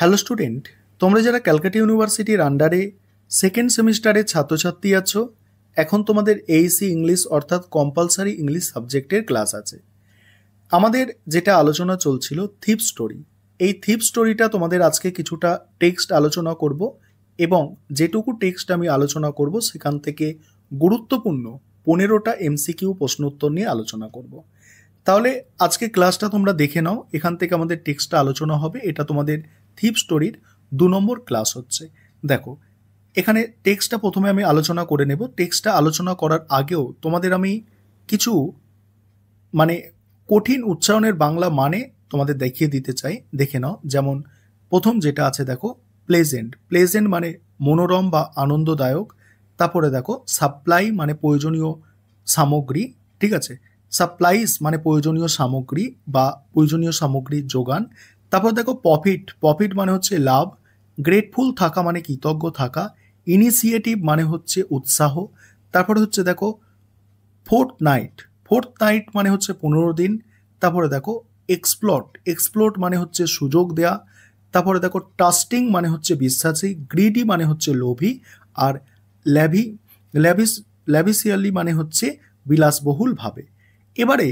Hello student, তোমরা যারা ক্যালকাটা ইউনিভার্সিটির আন্ডারে সেকেন্ড সেমিস্টারের ছাত্রছাত্রী আছো, এখন তোমাদের এইসি ইংলিশ অর্থাৎ কম্পালসারি ইংলিশ সাবজেক্টের ক্লাস আছে। আমাদের যেটা আলোচনা চলছিল থিপ স্টোরি, এই থিপ স্টোরিটা তোমাদের আজকে কিছুটা টেক্সট আলোচনা করব এবং যেটুকু টেক্সট আমি আলোচনা করব সেখান থেকে গুরুত্বপূর্ণ 15টা এমসিকিউ প্রশ্ন উত্তর নিয়ে আলোচনা করব। তাহলে আজকে ক্লাসটা তোমরা দেখে নাও, এখান থেকে আমাদের টেক্সটটা আলোচনা হবে। এটা তোমাদের থিপ স্টোরির 2 নম্বর ক্লাস হচ্ছে। দেখো, এখানে টেক্সটটা প্রথমে আমি আলোচনা করে নেব। টেক্সটটা আলোচনা করার আগেও তোমাদের আমি কিছু কঠিন উচ্চারণের বাংলা তোমাদের দেখিয়ে দিতে চাই, দেখে নাও। যেমন প্রথম যেটা আছে দেখো, প্লেজেন্ট। প্লেজেন্ট মানে মনোরম বা আনন্দদায়ক। তারপরে দেখো সাপ্লাই মানে প্রয়োজনীয় সামগ্রী, ঠিক আছে। সাপ্লাইজ মানে প্রয়োজনীয় সামগ্রী বা প্রয়োজনীয় সামগ্রীর যোগান। তারপর দেখো প্রফিট। প্রফিট মানে হচ্ছে লাভ। গ্রেটফুল থাকা মানে কৃতজ্ঞ থাকা। ইনিশিয়েটিভ মানে হচ্ছে উৎসাহ। তারপরে হচ্ছে দেখো ফোর্থ নাইট। ফোর্থ নাইট মানে হচ্ছে 15 দিন। তারপরে দেখো এক্সপ্লট। এক্সপ্লোট মানে হচ্ছে সুযোগ দেয়া। তারপরে দেখো ট্রাস্টিং মানে হচ্ছে বিশ্বাসী। গ্রিডি মানে হচ্ছে লোভী। আর ল্যাভিসিয়ালি মানে হচ্ছে বিলাসবহুলভাবে। এবারে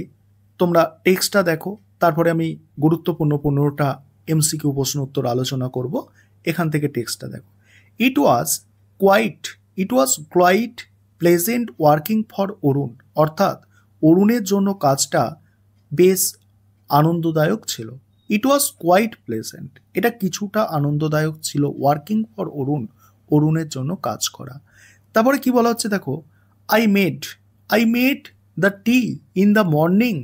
তোমরা টেক্সটটা দেখো, তারপরে আমি গুরুত্বপূর্ণ 15টা এমসিকিউ প্রশ্ন উত্তর আলোচনা করব। এখান থেকে টেক্সটটা দেখো। It was quite pleasant working for Arun. অর্থাৎ অরুণের জন্য কাজটা বেশ আনন্দদায়ক ছিল। ইট ওয়াজ কোয়াইট প্লেজেন্ট, এটা কিছুটা আনন্দদায়ক ছিল। ওয়ার্কিং ফর অরুণ, অরুণের জন্য কাজ করা। তারপরে কি বলা হচ্ছে দেখো, I made the tea in the morning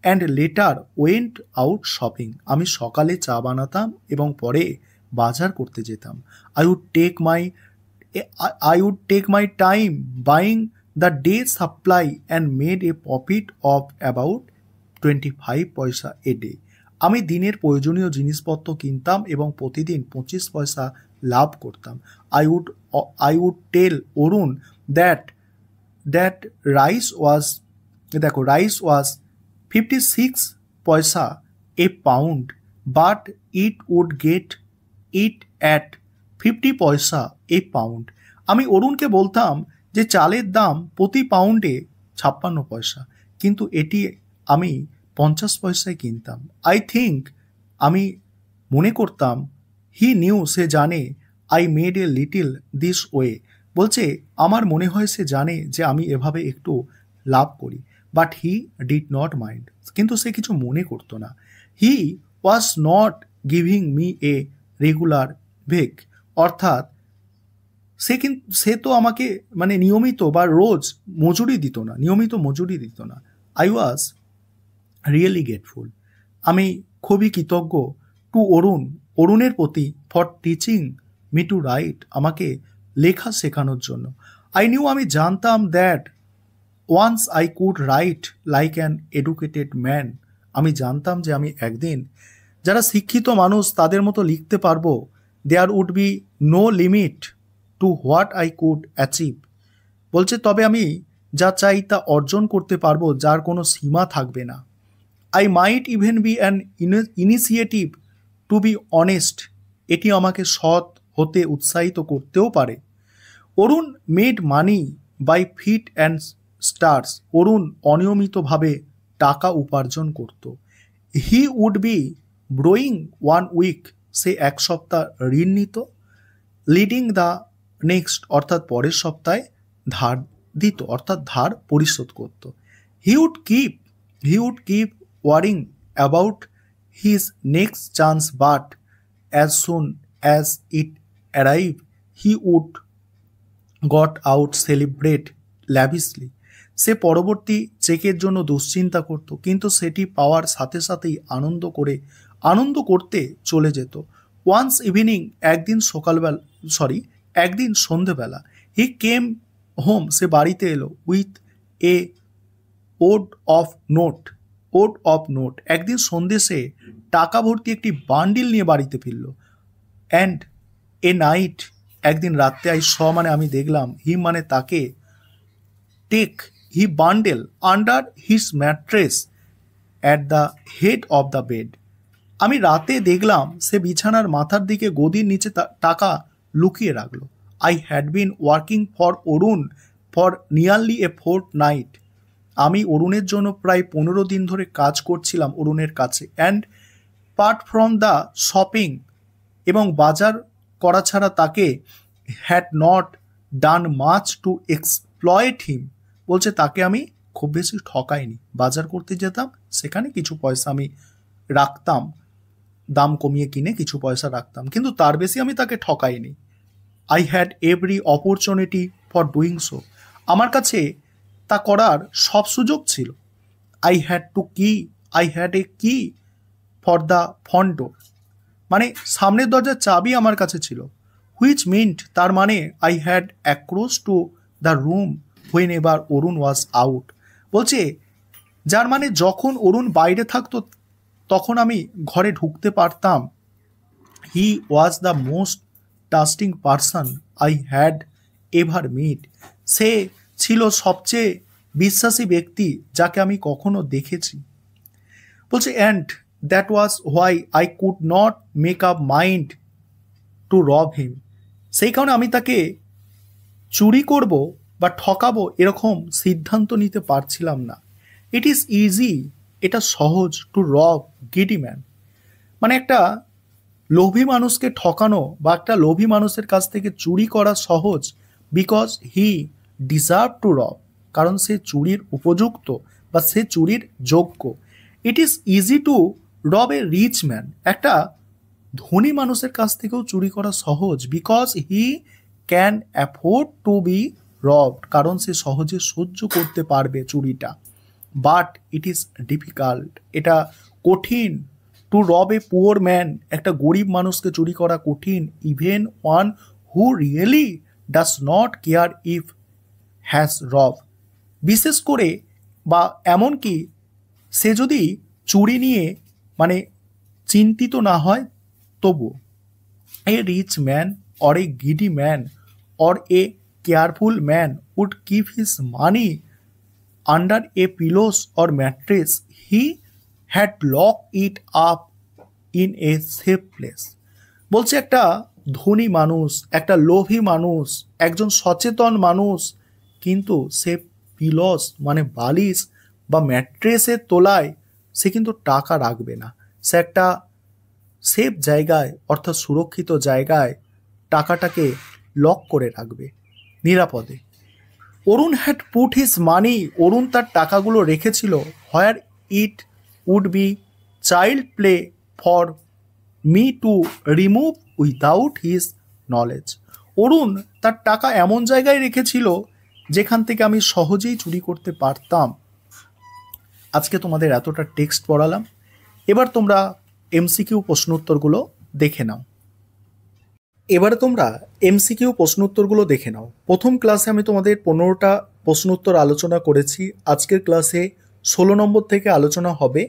and later went out shopping. আমি সকালে চা বানাতাম এবং পরে বাজার করতে যেতাম। I would take my time buying the day supply and made a profit of about 25 পয়সা এ ডে। আমি দিনের প্রয়োজনীয় জিনিসপত্র কিনতাম এবং প্রতিদিন 25 পয়সা লাভ করতাম। I would tell Arun that rice was 56 paisa a pound, but it would get it at 50 paisa a pound. আমি অরুণকে বলতাম যে চালের দাম প্রতি পাউন্ডে 56 পয়সা, কিন্তু এটি আমি 50 পয়সায় কিনতাম। আমি মনে করতাম, হি নিউ, সে জানে, I made a little this way. বলছে আমার মনে হয় সে জানে যে আমি এভাবে একটু লাভ করি। But he did not mind, কিন্তু সে কিছু মনে করতো না। He was not giving me a regular wage. অর্থাৎ সে তো আমাকে নিয়মিত বা রোজ নিয়মিত মজুরি দিত না। আই ওয়াজ রিয়েলি গ্রেটফুল, আমি খুবই কৃতজ্ঞ। টু অরুণের প্রতি, for teaching me to write, আমাকে লেখা শেখানোর জন্য। আমি জানতাম that once I could write like an educated man, আমি জানতাম যে আমি একদিন যারা শিক্ষিত মানুষ তাদের মতো লিখতে পারবো। There would be no limit to what I could achieve. বলছে তবে আমি যা চাই তা অর্জন করতে পারবো, যার কোনো সীমা থাকবে না। I might even be an initiative to be honest, এটি আমাকে সৎ হতে উৎসাহিত করতেও পারে। Arun made money by fits and starts, Arun অনিয়মিতভাবে টাকা উপার্জন করত। He would be borrowing 1 week, সে 1 সপ্তাহ ঋণ নিত। লিডিং দ্য নেক্সট, অর্থাৎ পরের সপ্তাহে ধার দিত, অর্থাৎ ধার পরিশোধ করত। He would keep worrying about his next chance, but as soon as it arrive he would got out celebrate lavishly. সে পরবর্তী চেকের জন্য দুশ্চিন্তা করত, কিন্তু সেটি পাওয়ার সাথে সাথেই আনন্দ করতে চলে যেত। ওয়ান্স ইভিনিং, একদিন সন্ধেবেলা, হি কেম হোম, সে বাড়িতে এলো, with a wad of note, একদিন সন্ধে সে টাকা ভর্তি একটি বান্ডিল নিয়ে বাড়িতে ফিরল। অ্যান্ড এ নাইট, একদিন রাত্রে, আমি দেখলাম, হিম মানে তাকে, take he bundle under his mattress at the head of the bed, আমি রাতে দেখলাম সে বিছানার মাথার দিকে গদির নিচে টাকা লুকিয়ে রাখলো। I had been working for Arun for nearly a fort night. আমি অরুণের জন্য প্রায় 15 দিন ধরে কাজ করছিলাম অরুণের কাছে। And part from the shopping, এবং বাজার করা ছাড়া তাকে had not done much to exploit him. বলছে তাকে আমি খুব বেশি ঠকাইনি। বাজার করতে যেতাম, সেখানে কিছু পয়সা আমি রাখতাম, দাম কমিয়ে কিনে কিছু পয়সা রাখতাম, কিন্তু তার বেশি আমি তাকে ঠকাইনি। I had every opportunity for doing so. আমার কাছে তা করার সব সুযোগ ছিল। আই হ্যাড এ কি ফর দ্য ফ্রন্ট ডোর, মানে সামনের দরজার চাবি আমার কাছে ছিল। হুইচ মিন্ট, তার মানে I had across to the room when ever Arun was out. বলছে যার মানে যখন অরুণ বাইরে থাকতো তখন আমি ঘরে ঢুকতে পারতাম। He was the most trusting person I had ever meet. সে ছিল সবচেয়ে বিশ্বাসী ব্যক্তি যাকে আমি কখনো দেখেছি। বলছে and that was why I could not make up mind to rob him. সেই কারণে আমি তাকে চুরি করব বা ঠকাবো এরকম সিদ্ধান্ত নিতে পারছিলাম না। ইট ইজ ইজি, এটা সহজ, টু রব গিডি ম্যান, মানে একটা লোভী মানুষকে ঠকানো বা একটা লোভী মানুষের কাছ থেকে চুরি করা সহজ। বিকজ হি ডিজার্ভ টু রব, কারণ সে চুরির উপযুক্ত বা সে চুরির যোগ্য। ইট ইজ ইজি টু রব এ রিচ ম্যান, একটা ধনী মানুষের কাছ থেকেও চুরি করা সহজ। Because he can afford to be robbed, কারণ সে সহজে সহ্য করতে পারবে চুরিটা। বাট ইট ইজ ডিফিকাল্ট, এটা কঠিন। টু রব এ পুয়ার ম্যান, একটা গরিব মানুষকে চুরি করা কঠিন। Even one who really does not care if has রব, বিশেষ করে বা এমনকি সে যদি চুরি নিয়ে মানে চিন্তিত না হয় তবু। A rich man or a giddy man or a careful man would keep his money under a pillows or mattress, he had lock it up in a safe place. বলছে একটা ধনী মানুষ, একটা লোভী মানুষ, একজন সচেতন মানুষ, কিন্তু সে পিলস মানে বালিশ বা ম্যাট্রেসের তলায় সে কিন্তু টাকা রাখবে না। সে একটা সেফ জায়গায় অর্থাৎ সুরক্ষিত জায়গায় টাকাটাকে লক করে রাখবে নিরাপদে। Arun had put his money, Arun তার টাকাগুলো রেখেছিল where it would be child play for me to remove without his knowledge. Arun তার টাকা এমন জায়গায় রেখেছিল যেখান থেকে আমি সহজেই চুরি করতে পারতাম। আজকে তোমাদের এতটা টেক্সট পড়ালাম, এবার তোমরা এমসিকিউ প্রশ্নোত্তরগুলো দেখে নাও। এবারে তোমরা এমসিকিউ প্রশ্নোত্তরগুলো দেখে নাও। প্রথম ক্লাসে আমি তোমাদের 15টা প্রশ্নোত্তর আলোচনা করেছি। আজকের ক্লাসে 16 নম্বর থেকে আলোচনা হবে।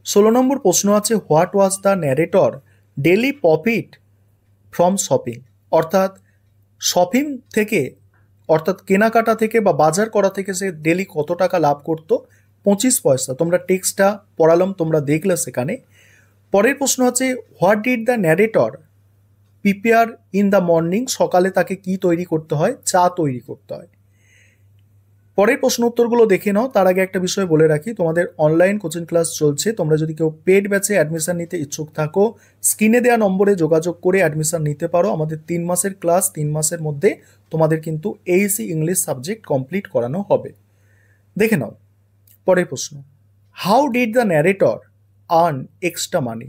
16 নম্বর প্রশ্ন আছে, what was the narrator daily profit from shopping, অর্থাৎ শপিং থেকে অর্থাৎ কেনাকাটা থেকে বা বাজার করা থেকে সে ডেলি কত টাকা লাভ করত? 25 পয়সা। তোমরা টেক্সটটা পড়ালাম, তোমরা দেখলে সেখানে। পরের প্রশ্ন আছে, what did the narrator prepare in the morning, সকালে তাকে কি তৈরি করতে হয়? চা তৈরি করতে হয়। পরের প্রশ্ন উত্তরগুলো দেখে নাও। তার আগে একটা বিষয় বলে রাখি, তোমাদের অনলাইন কোচিং ক্লাস চলছে। তোমরা যদি কেউ পেড ব্যাচে অ্যাডমিশন নিতে ইচ্ছুক থাকো, স্ক্রিনে দেওয়া নম্বরে যোগাযোগ করে অ্যাডমিশন নিতে পারো। আমাদের 3 মাসের ক্লাস, 3 মাসের মধ্যে তোমাদের কিন্তু এইসি ইংলিশ সাবজেক্ট কমপ্লিট করানো হবে। দেখে নাও পরের প্রশ্ন, how did the narrator earn extra মানি,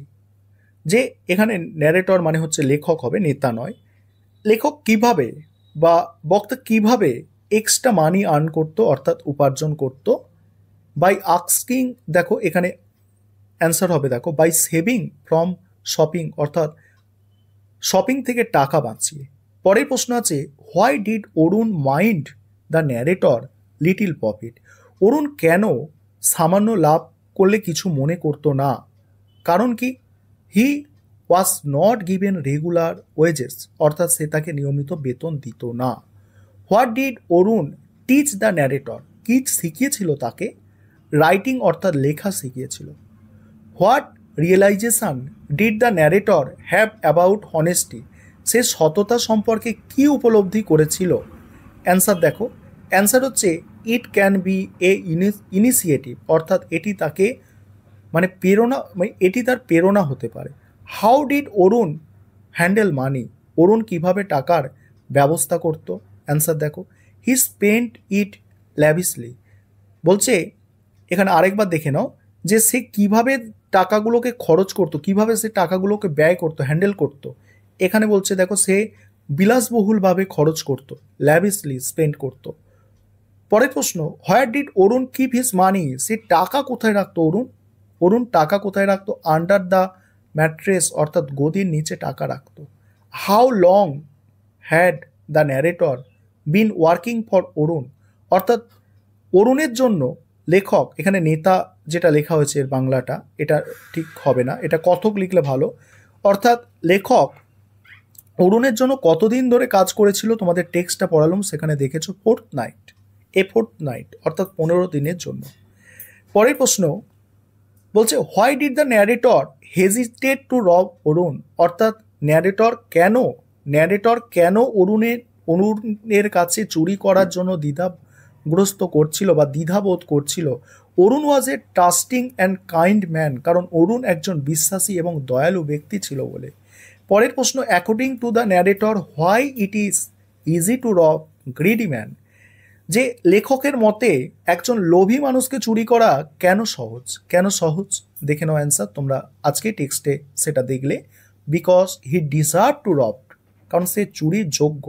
যে এখানে ন্যারেটর মানে হচ্ছে লেখক হবে, নেতা নয়। লেখক কিভাবে বা বক্তা কিভাবে এক্সট্রা মানি আর্ন করতো অর্থাৎ উপার্জন করত? বাই আস্কিং, দেখো এখানে অ্যান্সার হবে, দেখো বাই সেভিং ফ্রম শপিং, অর্থাৎ শপিং থেকে টাকা বাঁচিয়ে। পরের প্রশ্ন আছে, why did Arun mind the narrator little profit, Arun কেন সামান্য লাভ করলে কিছু মনে করতো না? কারণ কি? He was not given regular wages, অর্থাৎ সে তাকে নিয়মিত বেতন দিত না। What did Arun teach the narrator, কি শিখিয়েছিল তাকে? রাইটিং অর্থাৎ লেখা শিখিয়েছিল। What realization did the narrator have about honesty? সে সততা সম্পর্কে কি উপলব্ধি করেছিল? অ্যান্সার দেখো, অ্যান্সার হচ্ছে it can be a initiative, অর্থাৎ এটি তাকে মানে প্রেরণা, মানে এটি তার প্রেরণা হতে পারে। হাউ ডিড অরুণ হ্যান্ডেল মানি? অরুণ কিভাবে টাকার ব্যবস্থা করত? অ্যান্সার দেখো, হি স্পেন্ট ইট ল্যাভিসলি। বলছে এখানে আরেকবার দেখে নাও যে সে কিভাবে টাকাগুলোকে খরচ করতো, কিভাবে সে টাকাগুলোকে ব্যয় করতো, হ্যান্ডেল করতো। এখানে বলছে দেখো সে বিলাসবহুলভাবে খরচ করতো, ল্যাভিসলি স্পেন্ড করতো। পরের প্রশ্ন, where did Arun keep his money? সে টাকা কোথায় রাখতো অরুণ? অরুণ টাকা কোথায় রাখতো? আন্ডার দ্য ম্যাট্রেস, অর্থাৎ গদির নিচে টাকা রাখতো। How long had the narrator been working for Arun? অর্থাৎ অরুণের জন্য লেখক, এখানে নেতা যেটা লেখা হয়েছে এর বাংলাটা এটা ঠিক হবে না, এটা কথক লিখলে ভালো। অর্থাৎ লেখক অরুণের জন্য কতদিন ধরে কাজ করেছিল? তোমাদের টেক্সটটা পড়ালাম, সেখানে দেখেছো ফোর্থ নাইট, ফোর্থ নাইট অর্থাৎ 15 দিনের জন্য। পরের প্রশ্ন বলছে why did the narrator hesitate two rob অরুণ? অর্থাৎ ন্যারেটর কেন অরুণের কাছে চুরি করার জন্য দ্বিধাগ্রস্ত করছিল বা দ্বিধাবোধ করছিল? অরুণ ওয়াজ এ ট্রাস্টিং অ্যান্ড কাইন্ড ম্যান, কারণ অরুণ একজন বিশ্বাসী এবং দয়ালু ব্যক্তি ছিল বলে। পরের প্রশ্ন, according to the narrator why it is easy to রব গ্রিডি ম্যান? যে লেখকের মতে একজন লোভী মানুষকে চুরি করা কেন সহজ? কেন সহজ? দেখে নাও অ্যান্সার তোমরা আজকে টেক্সটে সেটা দেখলে। বিকজ হি ডিজার্ভ টু রব, কারণ সে চুরির যোগ্য।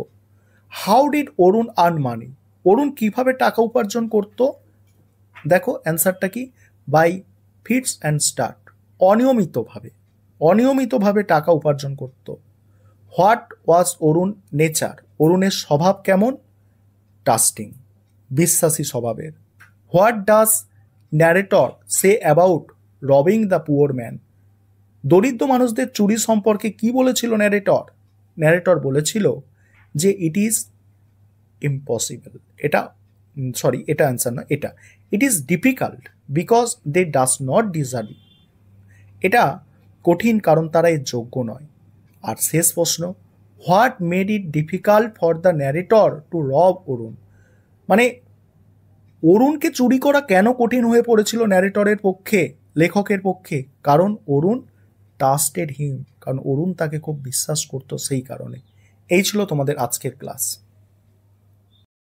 How did Arun earn money? Arun কিভাবে টাকা উপার্জন করত? দেখো অ্যান্সারটা কি, বাই ফিটস অ্যান্ড স্টার্ট, অনিয়মিতভাবে টাকা উপার্জন করত। What was Arun nature? অরুণের স্বভাব কেমন? ট্রাস্টিং, বিশ্বাসী স্বভাবের। What does narrator say about robbing the poor man? দরিদ্র মানুষদের চুরি সম্পর্কে কি বলেছিল ন্যারেটর? ন্যারেটর বলেছিল যে ইট ইজ ইম্পসিবল, এটা অ্যান্সার না, এটা it is difficult because they does not deserve. এটা কঠিন কারণ তারা এর যোগ্য নয়। আর শেষ প্রশ্ন, what made it difficult for the narrator to rob Arun? মানে অরুণকে চুরি করা কেন কঠিন হয়ে পড়েছিল ন্যারেটরের পক্ষে, লেখকের পক্ষে? কারণ অরুণ ট্রাস্টেড হিম, কারণ অরুণ তাকে খুব বিশ্বাস করতো, সেই কারণে। এই ছিল তোমাদের আজকের ক্লাস।